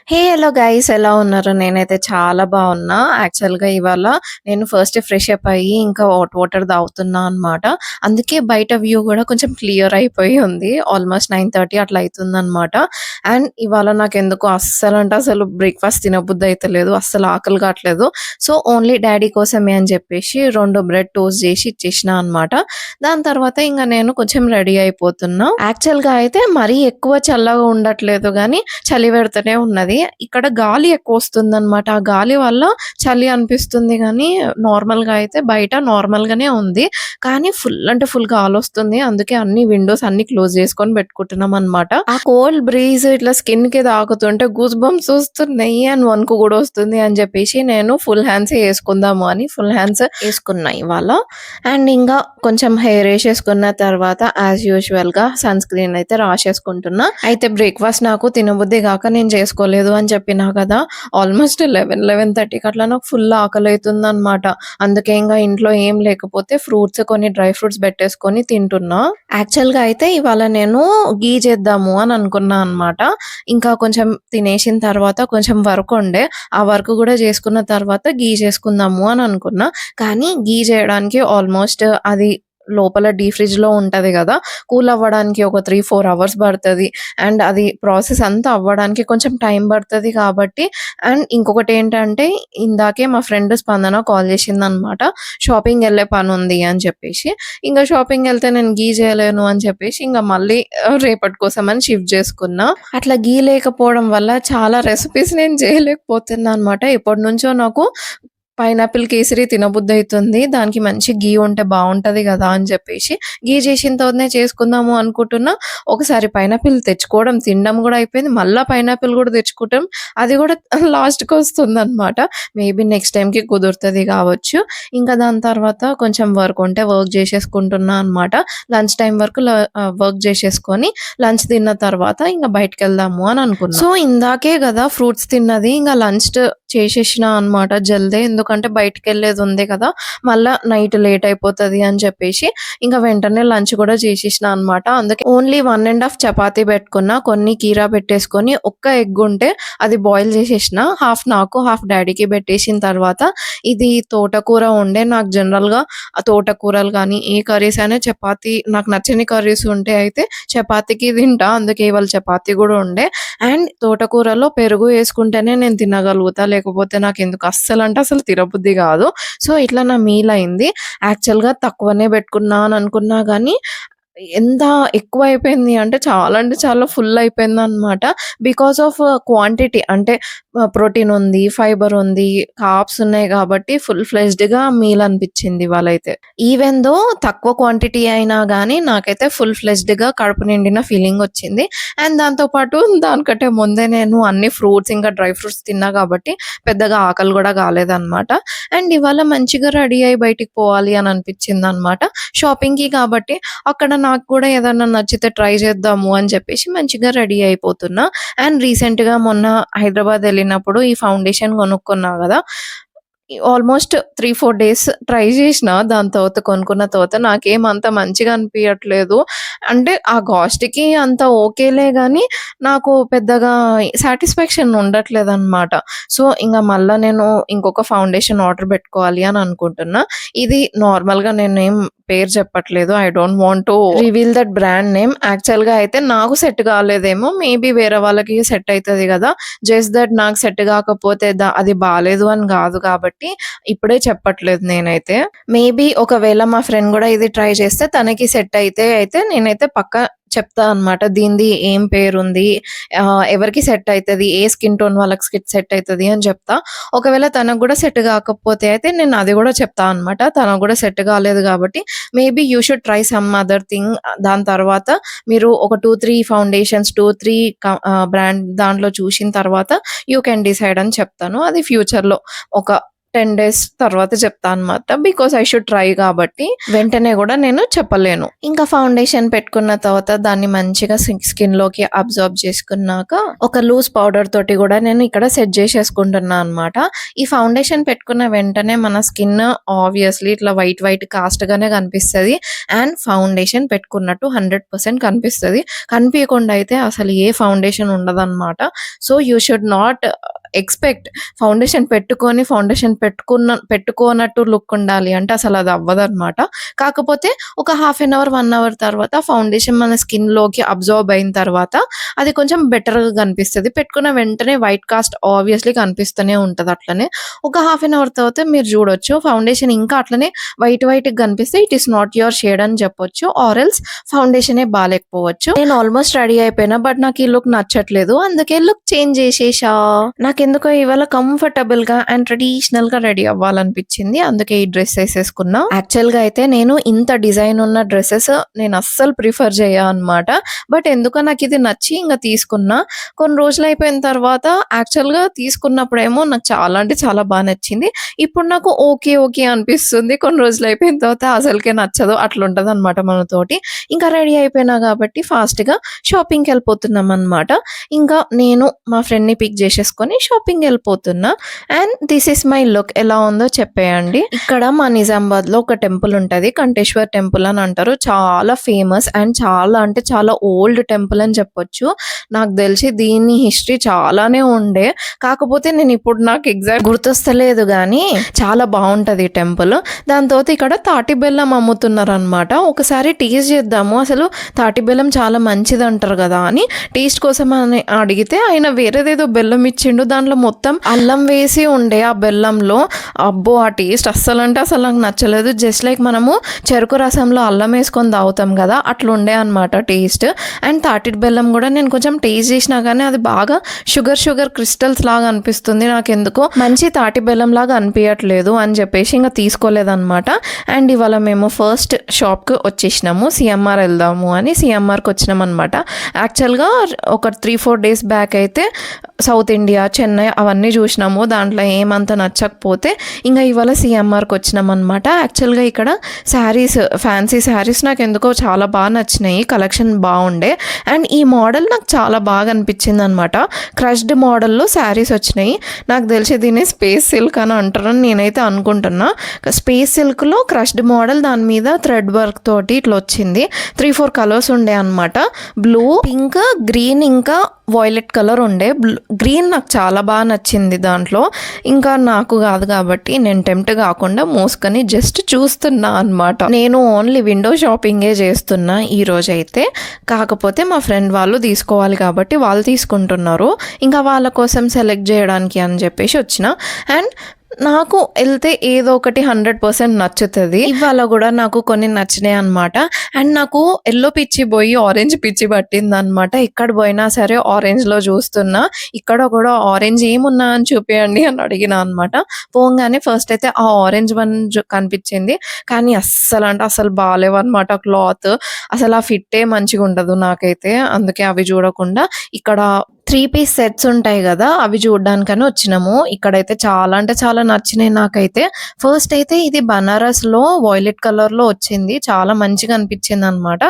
హే! Hello guys ఎలా ఉన్నారు? నేనైతే చాలా బావున్నా. యాక్చువల్‌గా ఇవాళ నేను ఫస్ట్ ఫ్రెష్ అప్ అయ్యి ఇంకా హాట్ వాటర్ తాగుతున్నా అనమాట. అందుకే బయట వ్యూ గూడా కొంచెం క్లియర్ అయిపోయి ఉంది. ఆల్మోస్ట్ 9:30 అట్లా అయితుందనమాట. అండ్ ఇవాళ నాకెందుకో అస్సలంటే అసలు బ్రేక్‌ఫాస్ట్ తినబుద్ధి అయితలేదు. అస్సలు ఆకలి కాట్లేదు. సో, ఓన్లీ డ్యాడీ కోసమే అని చెప్పేసి 2 బ్రెడ్ టోస్ట్ చేసి ఇచ్చేసినా అనమాట. దాని తర్వాత ఇంగ నేను కొంచెం రెడీ అయిపోతున్నా. యాక్చువల్‌గా అయితే మరీ ఎక్కువ చల్లగా ఉండట్లేదు గానీ, చలి పెడుతూనే ఉన్నది. ఇక్కడ గాలి ఎక్కువొస్తుందనమాట. ఆ గాలి వల్ల చలి అనిపిస్తుంది గానీ, నార్మల్‌గా అయితే బయట నార్మల్‌గానే ఉంది. కానీ ఫుల్ అంటే ఫుల్ గాలొస్తుంది. అందుకే అన్ని విండోస్ అన్నీ క్లోజ్ చేసుకొని పెట్టుకుంటున్నామనమాట. ఆ కోల్డ్ బ్రీజ్ ఇట్లా స్కిన్‌కి తాకుతుంటే గూస్ బంప్స్ ఒస్తున్నాయి అండ్ వణుకు గూడా ఒస్తుంది అని జెప్పేసి నేను ఫుల్ హ్యాండ్సే యేసుకుందాము అని ఫుల్ హ్యాండ్స్ యేసుకున్నా ఇవాళ. అండ్ ఇంగా కొంచెం హెయిర్ ఏసేసుకున్న తర్వాత యాజ్ యూజువల్‌గా సన్ స్క్రీన్ అయితే రాసేసుకుంటున్నా. అయితే బ్రేక్‌ఫాస్ట్ నాకు తినబుద్ధి గాక నేను చేసుకోలేదు అని చెప్పినా కదా! ఆల్మోస్ట్ 11:30కి అట్లా నాకు ఫుల్ ఆకలైతుందనమాట. అందుకే ఇంగా ఇంట్లో ఏం లేకపోతే ఫ్రూట్స్ కొన్ని డ్రై ఫ్రూట్స్ పెట్టేసుకొని తింటున్నా. యాక్చువల్‌గా అయితే ఇవాళ నేను ఘీ చేద్దాము అని అనుకున్నా అనమాట. ఇంకా కొంచెం తినేసిన తర్వాత కొంచెం వర్క్ ఉండే. ఆ వర్క్ గూడా చేసుకున్న తర్వాత ఘీ చేసుకుందాము అని అనుకున్నా. కానీ ఘీ చేయడానికి ఆల్మోస్ట్ అది లోపల ఫ్రిడ్జ్‌లో ఉంటది గదా! కూల్ అవ్వడానికి ఒక 3, 4 అవర్స్ పడతది. అండ్ అది ప్రాసెస్ అంతా అవ్వడానికి కొంచెం టైం పడతది కాబట్టి అండ్ ఇంకొకటేంటంటే ఇందాకే మా ఫ్రెండ్ స్పందన కాల్ చేసిందనమాట. షాపింగెళ్ళే పనుంది అని చెప్పేసి. ఇంగ షాపింగెళ్తే నేను ఘీ చేయలేను అని చెప్పేసి ఇంగ మళ్ళీ రేపటి కోసమని షిఫ్ట్ చేసుకున్నా. అట్లా ఘీ లేకపోవడం వల్ల చాలా రెసిపీస్ నేను చేయలేకపోతున్నా అనమాట. ఎప్పటినుంచో నాకు పైనాపిల్ కేసరి తినబుద్దయితుంది. దానికి మంచి ఘీ ఉంటే బావుంటది గదా! అని చెప్పేసి ఘీ చేసిన తర్వాతనే చేసుకుందాము అనుకుంటున్నా. ఒకసారి పైనాపిల్ తెచ్చుకోవడం, తినడం గూడా అయిపోయింది. మళ్ళా పైనాపిల్ గూడా తెచ్చుకుంటాం. అది గూడా లాస్ట్‌కొస్తుందనమాట. మేబీ నెక్స్ట్ టైమ్‌కి కుదురుతది గావచ్చు. ఇంకా దాని తర్వాత కొంచెం వర్క్ ఉంటే వర్క్ జేసేసుకుంటున్నా అనమాట. లంచ్ టైమ్ వరకు వర్క్ జేసేసుకొని లంచ్ తిన్న తర్వాత ఇంక బయటికెళ్దాము అని అనుకున్నా. సో, ఇందాకే గదా ఫ్రూట్స్ తిన్నది. ఇంగ లంచ్ చేసేషినా అనమాట జల్దే. ఎందుకంటే బయటికెళ్ళేదుంది కదా! మళ్ళా నైట్ లేట్ అయిపోతది అని చెప్పేసి, ఇంక వెంటనే లంచ్ గూడా చేసేషినా అనమాట. అందుకే ఓన్లీ 1 ½ చపాతీ పెట్టుకున్నా. కొన్ని కీరా పెట్టేసుకొని, ఒక్క ఎగ్ ఉంటే అది బాయిల్ చేసేషినా. హాఫ్ నాకు, హాఫ్ డ్యాడీకి పెట్టేసిన తర్వాత, ఇది తోటకూర ఉండే. నాకు జనరల్‌గా తోటకూరలు గానీ, ఏ కర్రీస్ అయినా చపాతీ నాకు నచ్చని కర్రీస్ ఉంటే అయితే చపాతీకి తింటా. అందుకే ఇవాళ చపాతీ గూడా ఉండే. అండ్ తోటకూరలో పెరుగు యేసుకుంటేనే నేను తినగలుగుతా. లేకపోతే నాకెందుకు అస్సలంటే అసలు తినబుద్ధి గాదు. సో, ఇట్లా నా మీల్ అయింది. యాక్చువల్‌గా తక్కువనే పెట్టుకున్నా అని అనుకున్నా గానీ, ఎంత ఎక్కువైపోయింది అంటే చాలా ఫుల్ అయిపోయిందనమాట. బికాస్ ఆఫ్ క్వాంటిటీ అంటే ప్రోటీన్ ఉంది, ఫైబర్ ఉంది, కార్బ్స్ ఉన్నాయి గాబట్టి ఫుల్ ఫ్లెడ్జ్డ్‌గా మీల్ అనిపిచ్చింది ఇవాళైతే. ఈవెన్ దో తక్కువ క్వాంటిటీ అయినా గానీ నాకైతే ఫుల్ ఫ్లెడ్జ్డ్‌గా కడుపు నిండిన ఫీలింగొచ్చింది. అండ్ దాంతో పాటు దానికంటే ముందే నేను అన్ని ఫ్రూట్స్ ఇంకా డ్రై ఫ్రూట్స్ తిన్నా గాబట్టి పెద్దగా ఆకలి గూడా గాలేదనమాట. అండ్ ఇవాళ మంచిగా రెడీ అయ్యి బయటికి పోవాలి అని అనిపిచ్చిందనమాట. షాపింగ్‌కి కాబట్టి అక్కడ నాకు కూడా ఏదన్నా నచ్చితే ట్రై చేద్దాము అని చెప్పేసి మంచిగా రెడీ అయిపోతున్నా. అండ్ రీసెంట్‌గా మొన్న హైదరాబాద్ ఎళ్ళినప్పుడు ఈ ఫౌండేషన్ కొనుక్కున్నా గదా! ఆల్మోస్ట్ 3, 4 డేస్ ట్రై జేషిన. దాని తర్వాత కొనుక్కున్న తర్వాత నాకేమంత మంచిగా అనిపియట్లేదు. అంటే ఆ కాస్ట్‌కి అంత ఓకేలే గానీ, నాకు పెద్దగా సాటిస్ఫాక్షన్ ఉండట్లేదనమాట. సో, ఇంగ మళ్ళా నేను ఇంకొక ఫౌండేషన్ ఆర్డర్ బెట్టుకోవాలి అని అనుకుంటున్నా. ఇది నార్మల్‌గా నేనేం పేరు చెప్పట్లేదు. I don't want to reveal that brand name. యాక్చువల్‌గా అయితే నాకు సెట్ కాలేదేమో. మేబీ వేరే వాళ్ళకి సెట్ అయితది గదా! జస్ట్ దట్ నాకు సెట్ గాకపోతే అది బాలేదు అని గాదు కాబట్టి ఇప్పుడే చెప్పట్లేదు నేనైతే. మేబీ ఒకవేళ మా ఫ్రెండ్ గూడా ఇది ట్రై చేస్తే తనకి సెట్ అయితే నేనైతే పక్కా చెప్తా అనమాట. దీనిది ఏం పేరుంది, ఎవరికి సెట్ అయితది, ఏ స్కిన్ టోన్ వాళ్ళకి సెట్ అయితది అని చెప్తా. ఒకవేళ తనకు గూడా సెట్ గాకపోతే అయితే నేను అది గూడా చెప్తా అనమాట. తనకు గూడా సెట్ కాలేదు గాబట్టి maybe you should try some other thing. దాని తర్వాత మీరు ఒక 2, 3 ఫౌండేషన్స్ 2, 3 బ్రాండ్ దాంట్లో చూసిన తర్వాత యూ కెన్ డిసైడ్ అని చెప్తాను. అది ఫ్యూచర్‌లో ఒక 10 డేస్ తర్వాత చెప్తా అనమాట. బికాస్ ఐ షుడ్ ట్రై కాబట్టి వెంటనే కూడా నేను చెప్పలేను. ఇంకా ఫౌండేషన్ పెట్టుకున్న తర్వాత దాన్ని మంచిగా స్కిన్ లోకి అబ్జర్వ్ చేసుకున్నాక ఒక లూజ్ పౌడర్ తోటి కూడా నేను ఇక్కడ సెట్ చేసేసుకుంటున్నా అనమాట. ఈ ఫౌండేషన్ పెట్టుకున్న వెంటనే మన స్కిన్ ఆబ్వియస్లీ ఇట్లా వైట్ కాస్ట్ గానే కనిపిస్తుంది. అండ్ ఫౌండేషన్ పెట్టుకున్నట్టు 100% కనిపిస్తుంది. కనిపించకుండా అయితే అసలు ఏ ఫౌండేషన్ ఉండదన్నమాట. So you should not expect foundation పెట్టుకోనట్టు లుక్ ఉండాలి అంటే అసలు అది అవ్వదన్నమాట. కాకపోతే ఒక హాఫ్ అన్ అవర్ 1 అవర్ తర్వాత ఫౌండేషన్ మన స్కిన్ లోకి అబ్జర్వ్ అయిన తర్వాత అది కొంచెం బెటర్గా కనిపిస్తుంది. పెట్టుకున్న వెంటనే వైట్ కాస్ట్ ఆబ్వియస్లీ కనిపిస్తూనే ఉంటుంది. అట్లనే ఒక హాఫ్ అన్ అవర్ తర్వాత మీరు చూడొచ్చు ఫౌండేషన్ ఇంకా అట్లనే వైట్ కనిపిస్తే it is not your shade అని చెప్పొచ్చు. ఆర్ ఎల్స్ ఫౌండేషనే బాగాలేకపోవచ్చు. నేను ఆల్మోస్ట్ రెడీ అయిపోయినా బట్ నాకు ఈ లుక్ నచ్చట్లేదు, అందుకే లుక్ చేంజ్ చేసేసా. నాకెందుకో ఇవాళ కంఫర్టబుల్ గా అండ్ ట్రెడిషనల్ గా రెడీ అవ్వాలనిపించింది, అందుకే ఈ డ్రెస్ వేసేసుకున్నా. యాక్చువల్ గా అయితే నేను ఇంత డిజైన్ ఉన్న డ్రెస్సెస్ నేను అస్సలు ప్రిఫర్ చేయ అనమాట. బట్ ఎందుకో నాకు ఇది నచ్చి ఇంకా తీసుకున్నా. కొన్ని రోజులు అయిపోయిన తర్వాత యాక్చువల్ గా తీసుకున్నప్పుడేమో నాకు చాలా అంటే చాలా బాగా నచ్చింది. ఇప్పుడు నాకు ఓకే అనిపిస్తుంది. కొన్ని రోజులు అయిపోయిన తర్వాత అసలుకే నచ్చదు, అట్లుంటది అనమాట మనతోటి. ఇంకా రెడీ అయిపోయినా కాబట్టి ఫాస్ట్ గా షాపింగ్కి వెళ్ళిపోతున్నాం అనమాట. ఇంకా నేను మా ఫ్రెండ్ ని పిక్ చేసేసుకొని షాపింగ్ వెళ్ళిపోతున్నా. And this is my look. ఎలా ఉందో చెప్పేయండి. ఇక్కడ మా నిజామాబాద్ లో ఒక టెంపుల్ ఉంటది, కంఠేశ్వర్ టెంపుల్ అని అంటారు. చాలా ఫేమస్ అండ్ చాలా అంటే చాలా ఓల్డ్ టెంపుల్ అని చెప్పొచ్చు. నాకు తెలిసి దీని హిస్టరీ చాలానే ఉండే, కాకపోతే నేను ఇప్పుడు నాకు ఎగ్జాక్ట్ గుర్తొస్తలేదు కానీ చాలా బాగుంటది ఈ టెంపుల్. దాంతో ఇక్కడ తాటి బెల్లం అమ్ముతున్నారు అనమాట. ఒకసారి టేస్ట్ చేద్దాము, అసలు తాటి బెల్లం చాలా మంచిది అంటారు కదా అని టేస్ట్ కోసం అని అడిగితే ఆయన వేరేదేదో బెల్లం ఇచ్చిండు. దాంట్లో మొత్తం అల్లం వేసి ఉండే ఆ బెల్లంలో. అబ్బో ఆ టేస్ట్ అస్సలు అంటే అసలు నాకు నచ్చలేదు. జస్ట్ లైక్ మనము చెరుకు రసంలో అల్లం వేసుకొని తాగుతాం కదా అట్లా ఉండే అనమాట టేస్ట్. అండ్ తాటి బెల్లం కూడా నేను కొంచెం టేస్ట్ చేసినా కానీ అది బాగా షుగర్ క్రిస్టల్స్ లాగా అనిపిస్తుంది. నాకు ఎందుకో మంచి తాటి బెల్లం లాగా అనిపించట్లేదు అని చెప్పేసి ఇంకా తీసుకోలేదన్నమాట. అండ్ ఇవాళ మేము ఫస్ట్ షాప్కి వచ్చేసినాము, సిఎంఆర్ వెళ్దాము అని సిఎంఆర్కి వచ్చినాం అనమాట. యాక్చువల్గా ఒక 3-4 డేస్ బ్యాక్ అయితే సౌత్ ఇండియా, చెన్నై అవన్నీ చూసినాము. దాంట్లో ఏమంత నచ్చకపోతే ఇంకా ఇవాళ సిఎంఆర్కి వచ్చినాం అనమాట. యాక్చువల్గా ఇక్కడ శారీస్, ఫ్యాన్సీ శారీస్ నాకు ఎందుకో చాలా బాగా నచ్చినాయి, కలెక్షన్ బాగుండే. అండ్ ఈ మోడల్ నాకు చాలా బాగా అనిపించింది అనమాట. క్రష్డ్ మోడల్లో శారీస్ వచ్చినాయి. నాకు తెలిసి దీన్ని స్పేస్ సిల్క్ అని అంటారని నేనైతే అనుకుంటున్నా. స్పేస్ సిల్క్లో క్రష్డ్ మోడల్, దాని మీద థ్రెడ్ వర్క్ తోటి ఇట్లా వచ్చింది. 3-4 కలర్స్ ఉండే అనమాట. బ్లూ, పింక్, గ్రీన్ ఇంకా వాయిలెట్ కలర్ ఉండే. గ్రీన్ నాకు చాలా బాగా నచ్చింది దాంట్లో. ఇంకా నాకు కాదు కాబట్టి నేను టెంప్ట్ కాకుండా మోసుకొని జస్ట్ చూస్తున్నా అనమాట. నేను ఓన్లీ విండో షాపింగే చేస్తున్నా ఈ రోజైతే. కాకపోతే మా ఫ్రెండ్ వాళ్ళు తీసుకోవాలి కాబట్టి వాళ్ళు తీసుకుంటున్నారు. ఇంకా వాళ్ళ కోసం సెలెక్ట్ చేయడానికి అని చెప్పేసి వచ్చిన. అండ్ నాకు వెళ్తే ఏదో ఒకటి 100% నచ్చుతుంది. ఇవాళ కూడా నాకు కొన్ని నచ్చినాయి అనమాట. అండ్ నాకు ఎల్లో పిచ్చి పోయి ఆరెంజ్ పిచ్చి పట్టింది అనమాట. ఎక్కడ పోయినా సరే ఆరెంజ్లో చూస్తున్నా. ఇక్కడ కూడా ఆరెంజ్ ఏమున్నా అని చూపించండి అని అడిగిన అనమాట. పోగానే ఫస్ట్ అయితే ఆ ఆరెంజ్ వన్ కనిపించింది, కానీ అస్సలు అంటే అసలు బాగాలేవు అనమాట. క్లాత్ అసలు ఆ ఫిట్టే మంచిగా ఉండదు నాకైతే. అందుకే అవి చూడకుండా ఇక్కడ 3 పీస్ సెట్స్ ఉంటాయి కదా అవి చూడడానికని వచ్చినాము. ఇక్కడైతే చాలా అంటే చాలా నచ్చినాయి నాకైతే. ఫస్ట్ అయితే ఇది బనారస్లో వాయిలెట్ కలర్లో వచ్చింది, చాలా మంచిగా అనిపించింది అనమాట.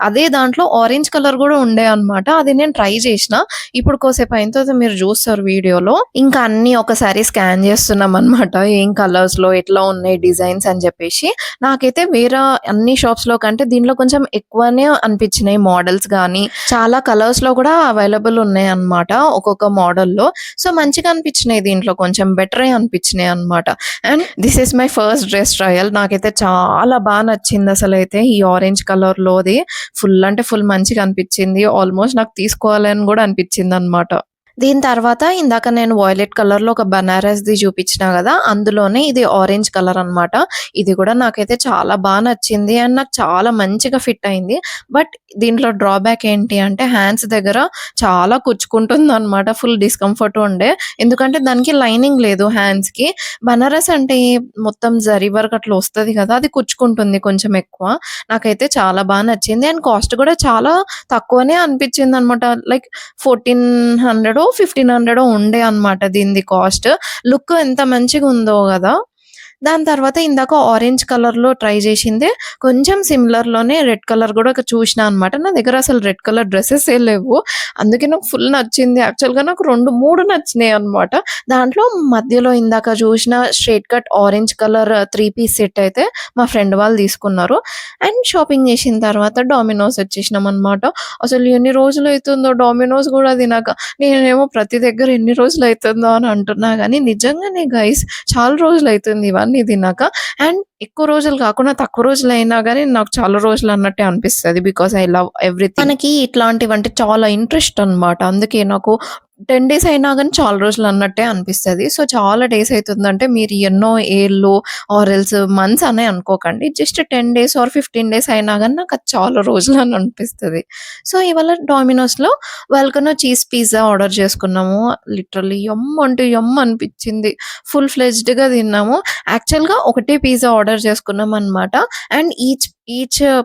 అదే దాంట్లో ఆరెంజ్ కలర్ కూడా ఉండే అనమాట. అది నేను ట్రై చేసిన. ఇప్పుడు కోసేపు అయిన తర్వాత మీరు చూస్తారు వీడియోలో. ఇంకా అన్ని ఒకసారి స్కాన్ చేస్తున్నాం అనమాట, ఏం కలర్స్లో ఎట్లా ఉన్నాయి డిజైన్స్ అని చెప్పేసి. నాకైతే వేరే అన్ని షాప్స్లో కంటే దీంట్లో కొంచెం ఎక్కువనే అనిపించినాయి మోడల్స్ కానీ. చాలా కలర్స్లో కూడా అవైలబుల్ ఉన్నాయి అనమాట ఒక్కొక్క మోడల్లో. సో మంచిగా అనిపించినాయి, దీంట్లో కొంచెం బెటరే అనిపించినాయి అనమాట. And this is my first dress trial. నాకైతే చాలా బాగా నచ్చింది అసలు. అయితే ఈ ఆరెంజ్ కలర్లోది ఫుల్ అంటే ఫుల్ మంచిగా అనిపించింది. ఆల్మోస్ట్ నాకు తీసుకోవాలని కూడా అనిపించింది అనమాట. దీని తర్వాత ఇందాక నేను వాయిలెట్ కలర్లో ఒక బనారస్ది చూపించిన కదా, అందులోనే ఇది ఆరెంజ్ కలర్ అనమాట. ఇది కూడా నాకైతే చాలా బాగా నచ్చింది అండ్ నాకు చాలా మంచిగా ఫిట్ అయింది. బట్ దీంట్లో డ్రాబ్యాక్ ఏంటి అంటే హ్యాండ్స్ దగ్గర చాలా కుచ్చుకుంటుందనమాట. ఫుల్ డిస్కంఫర్ట్ ఉండే. ఎందుకంటే దానికి లైనింగ్ లేదు హ్యాండ్స్‌కి. బనారస్ అంటే మొత్తం జరీ వర్క్ అట్లా వస్తది కదా! అది కుచ్చుకుంటుంది కొంచెం ఎక్కువ. నాకైతే చాలా నచ్చింది. అండ్ కాస్ట్ కూడా చాలా తక్కువనే అనిపించిందనమాట. లైక్ 1400 1500 ఉండే అనమాట దీనిది కాస్ట్. లుక్ ఎంత మంచిగుందో గదా! దాని తర్వాత ఇందాక ఆరెంజ్ కలర్‌లో ట్రై చేసిందే కొంచెం సిమిలర్‌లోనే రెడ్ కలర్ గూడా చూషినా అనమాట. నా దగ్గర అసలు రెడ్ కలర్ డ్రెసెసే లేవు. అందుకే నాకు ఫుల్ నచ్చింది. యాక్చువల్‌గా నాకు 2, 3 నచ్చినాయన్నమాట. దాంట్లో మధ్యలో ఇందాక చూసిన straight cut orange colour 3 piece set అయితే మా ఫ్రెండ్ వాళ్ళు తీసుకున్నారు. అండ్ షాపింగ్ చేసిన తర్వాత డామినోస్ వచ్చేసినామన్నమాట. అసలు ఎన్ని రోజులైతుందో డామినోస్ గూడా తినక. నేనేమో ప్రతి దగ్గర ఎన్ని రోజులైతుందో అని అంటున్నా గానీ నిజంగానే గైస్ చాలా రోజులైతుంది ఇవన్నీ తిన్నాక. అండ్ ఎక్కువ రోజులు కాకుండా తక్కువ రోజులైనా గానీ నాకు చాలా రోజులు అన్నట్టే అనిపిస్తది. Because I love everything. మనకి ఇట్లాంటివంటే చాలా ఇంట్రెస్ట్ అనమాట. అందుకే నాకు 10 డేస్ అయినా గానీ చాలా రోజులు అన్నట్టే అనిపిస్తది. సో, చాలా డేస్ అయితుందంటే మీరు ఎన్నో ఏళ్ళు ఆర్ ఎల్స్ మంత్స్ అనే అనుకోకండి. జస్ట్ 10 డేస్ ఆర్ 15 డేస్ అయినా గానీ నాకది చాలా రోజులు అని అనిపిస్తది. సో, ఇవాళ డామినోస్‌లో వల్కనో చీజ్ పిజ్జా ఆర్డర్ చేసుకున్నాము. లిటరల్లీ యమ్ అంటే యమ్ అనిపిచ్చింది. ఫుల్ ఫ్లెడ్జ్డ్‌గా తిన్నాము. యాక్చువల్‌గా ఒకటే పిజ్జా ఆర్డర్ చేసుకున్నామనమాట. అండ్ ఈచ్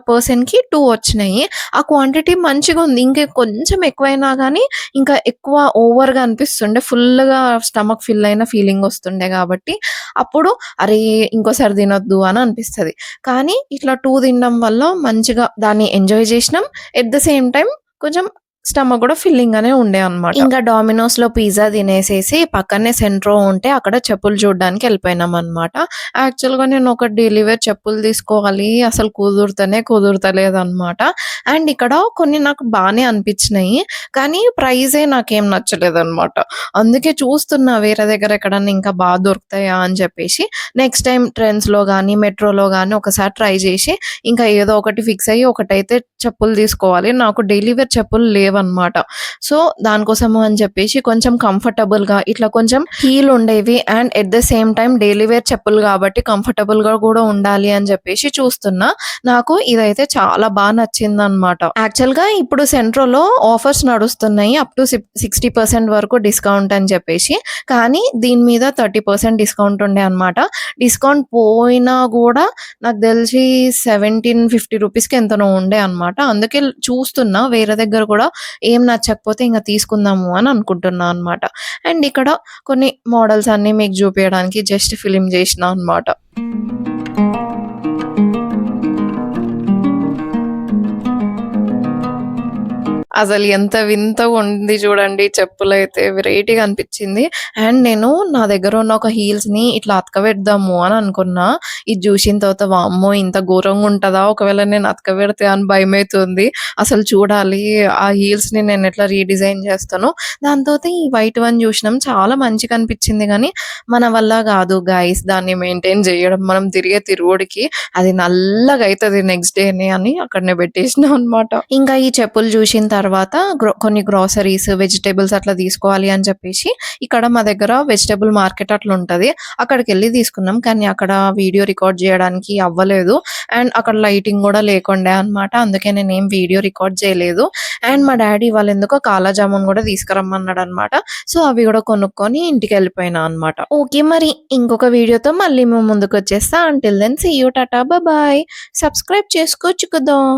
పర్సన్‌కి 2 వచ్చినాయి. ఆ క్వాంటిటీ మంచిగుంది. ఇంకా కొంచెం ఎక్కువైనా గానీ ఇంకా ఎక్కువ ఓవర్‌గా అనిపిస్తుండే. ఫుల్‌గా స్టమక్ ఫిల్ అయిన ఫీలింగ్ వస్తుండే గాబట్టి, అప్పుడు అరే! ఇంకోసారి తినొద్దు అని అనిపిస్తది. కానీ ఇట్లా 2 తినడం వల్ల మంచిగా దాన్ని ఎంజాయ్ జేసినాం. ఎట్ ద సేమ్ టైమ్ కొంచెం స్టమక్ గూడా ఫిల్లింగ్‌గానే ఉండే అనమాట. ఇంకా డామినోస్‌లో పిజ్జా తినేసేసి పక్కనే సెంట్రో ఉంటే అక్కడ చెప్పులు చూడ్డానికి ఎళ్ళిపోయినామనమాట. యాక్చువల్‌గా నేను ఒక డైలీ వేర్ చెప్పులు తీసుకోవాలి. అసలు కుదురుతలేదనమాట. అండ్ ఇక్కడ కొన్ని నాకు బానే అనిపించినాయి. కానీ ప్రైజే నాకేం నచ్చలేదనమాట. అందుకే చూస్తున్నా వేరే దగ్గర ఎక్కడన్నా ఇంకా దొరుకుతాయా అని చెప్పేసి. నెక్స్ట్ టైమ్ ట్రెండ్స్‌లో గానీ, మెట్రోలో గానీ ఒకసారి ట్రై చేసి ఇంకా ఏదో ఒకటి ఫిక్స్ అయ్యి ఒకటైతే చెప్పులు తీసుకోవాలి. నాకు డైలీ వేర్ చెప్పులు లేవనమాట. సో, దానికోసము అని చెప్పేసి కొంచెం కంఫర్టబుల్‌గా ఇట్లా కొంచెం హీల్ ఉండేవి and at the same time daily wear చెప్పులు కాబట్టి కంఫర్టబుల్‌గా కూడా ఉండాలి అని చెప్పేసి చూస్తున్నా. నాకు ఇదైతే చాలా నచ్చిందనమాట. యాక్చువల్‌గా ఇప్పుడు సెంట్రోలో ఆఫర్స్ నడుస్తున్నాయి. అప్ టు 60% వరకు డిస్కౌంట్ అని చెప్పేసి. కానీ దీని మీద 30% డిస్కౌంట్ ఉండే అనమాట. డిస్కౌంట్ పోయినా గూడా నాకు తెలిసి 1750 రూపీస్‌కి ఎంతనో ఉండే అనమాట. అందుకే చూస్తున్నా వేరే దగ్గర కూడా ఏం నచ్చకపోతే ఇంక తీసుకుందాము అని అనుకుంటున్నా అనమాట. అండ్ ఇక్కడ కొన్ని మోడల్స్ అన్నీ మీకు చూపియడానికి జస్ట్ ఫిల్మ్ చేసినా అనమాట. అసలు ఎంత వింతగా ఉంది చూడండి చెప్పులైతే వెరైటీగా అనిపించింది. అండ్ నేను నా దగ్గర ఉన్న ఒక హీల్స్‌ని ఇట్లా అతకబెడదాము అని అనుకున్నా. ఇది చూసిన తర్వాత వామ్మో! ఇంత ఘోరంగా ఉంటదా? ఒకవేళ నేను అతకబెడితే అని భయమైతుంది. అసలు చూడాలి ఆ హీల్స్‌ని నేను ఎట్లా రీడిజైన్ చేస్తానో. దాని తర్వాత ఈ వైట్ వన్ చూసినాం. చాలా మంచిగా అనిపించింది గానీ మన వల్ల కాదు గైస్ దాన్ని మెయింటైన్ చేయడం. మనం తిరిగే తిరుగుడికి అది నల్లగా అయితది నెక్స్ట్ డేనే అని అక్కడనే పెట్టేసినా అనమాట. ఇంకా ఈ చెప్పులు చూసిన తర్వాత కొన్ని గ్రోసరీస్, వెజిటబుల్స్ అట్లా తీసుకోవాలి అని చెప్పేసి ఇక్కడ మా దగ్గర వెజిటబుల్ మార్కెట్ అట్లా ఉంటది. అక్కడికెళ్ళి తీసుకున్నాం. కానీ అక్కడ వీడియో రికార్డ్ చేయడానికి అవ్వలేదు. అండ్ అక్కడ లైటింగ్ కూడా లేకుండే అనమాట. అందుకే నేనేం వీడియో రికార్డ్ చేయలేదు. అండ్ మా డ్యాడీ వాళ్ళెందుకో కాలా జామున్ కూడా తీసుకురమ్మన్నాడనమాట. సో, అవి కూడా కొనుక్కొని ఇంటికెళ్ళిపోయినా అనమాట. ఓకే. మరి ఇంకొక వీడియోతో మళ్ళీ మేము ముందుకొచ్చేస్తా. Until then see you. టాటా. బాయ్. సబ్స్క్రైబ్ చేసుకోవచ్చు కదా!